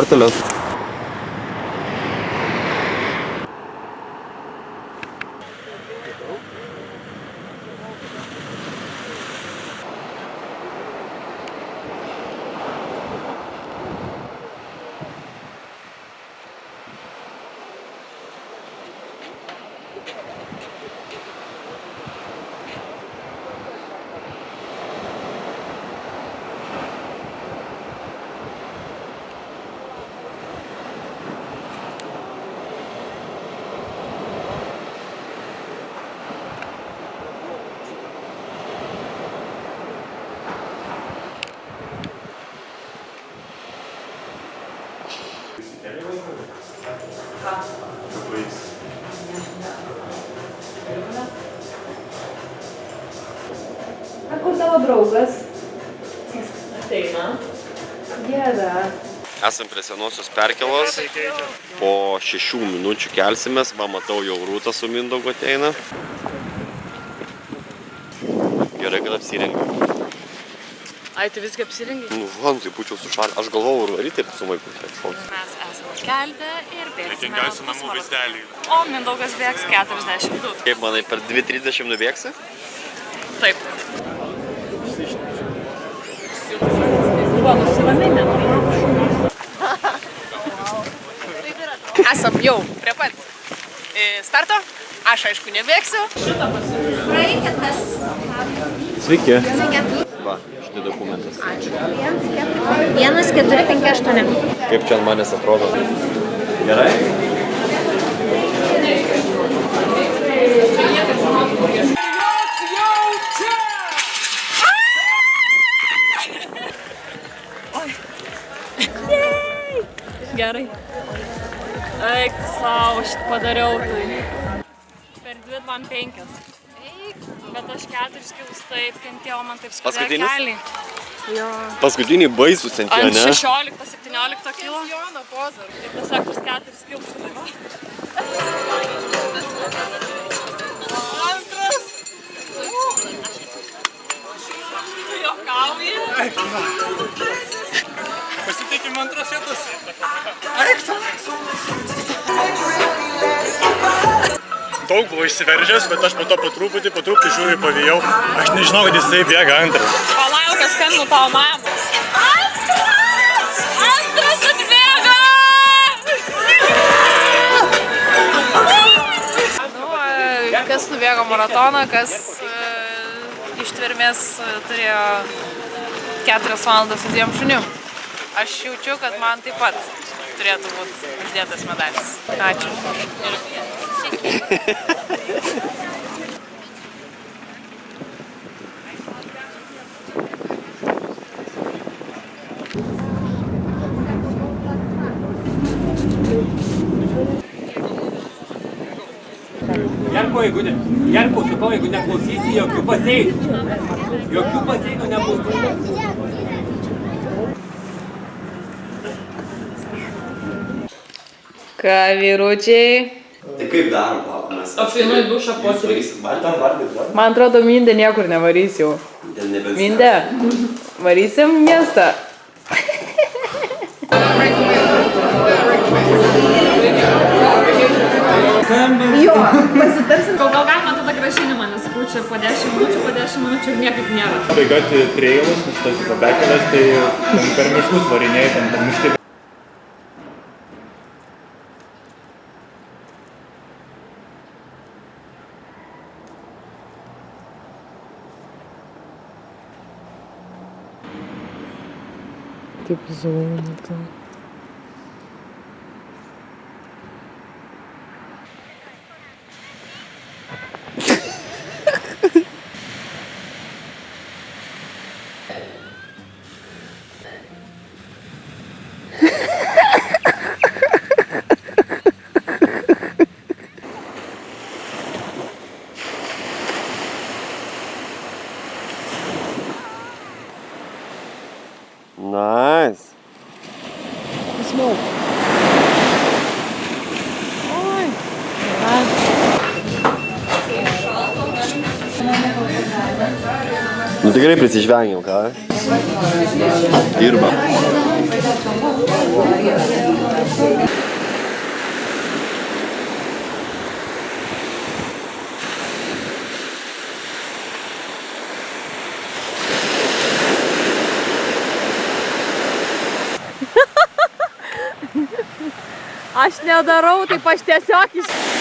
korteles. A kur tavo draugas? Ateina. Dieve. Esam prie senosios perkėlos. Po 6 minučių kelsimės. Va, matau, jau Rūta su Mindaugu ateina. Gerai, kad apsirengiau. Ai, tai visgi apsirengiai? Nu, van, tai būčiau sušalę. Aš galvojau, varyti ir su maiku. Mes esame kelte ir bėgsime. Dėkingiausiu namų vaizdelį. O Mindaugas bėgs 42. Kaip manai, per 2:30 nubėgsi? Taip. Buvo nusiraminę. Esam jau prie pat starto. Aš aišku nebėgsiu. Sveiki. Va, štai dokumentas. Ačiū. 1458. Kaip čia ant manęs atrodo? Gerai? Gerai. Eik, savo, aš padariau tai. Per 2 man 5. Bet aš 4 kilus taip kentėjau, man taip skaudėjo kelį. Paskutinį baisų sentėjo, Ant ne? 16-17 kilo. Ir tiesiog tas 4 kilus. Antras. Tu juokauji? Pasitikim antras vietas. Daug buvo išsiveržęs, bet aš po to po truputį žiūriu pavėjau. Aš nežinau, kad jisai bėga antrą. Palauk, aš skambinu tavo mamos. Antras atbėga! Kas nubėgo maratoną, kas ištvermės turėjo 4 valandas su 2 šunim. Aš jaučiu, kad man taip pat turėtų būti uždėtas medalis. Ačiū. Jarko, sakau, jeigu neklausysi, jokių pasėdų. Jokių pasėdų nebus. Ką, vyručiai? Tai kaip darom, plauk, mes? Aš einu į dušą po 3. Vardai. Man atrodo, Mindė niekur nevarys jau. Mindė, varysim miestą. Jo, pasitarsim. Gal galima tada grąžinimą, nes sakau, čia po 10 minučių ir niekaip nėra. Bėgati treilus, nes tas pabekelės, tai per miškus varinėjai, ten miškai. Kaip zūnita. Nice. Smoke. Oi. Nu tikrai prisižvengiau, ką? Dirba. Aš nedarau, taip aš tiesiog iš...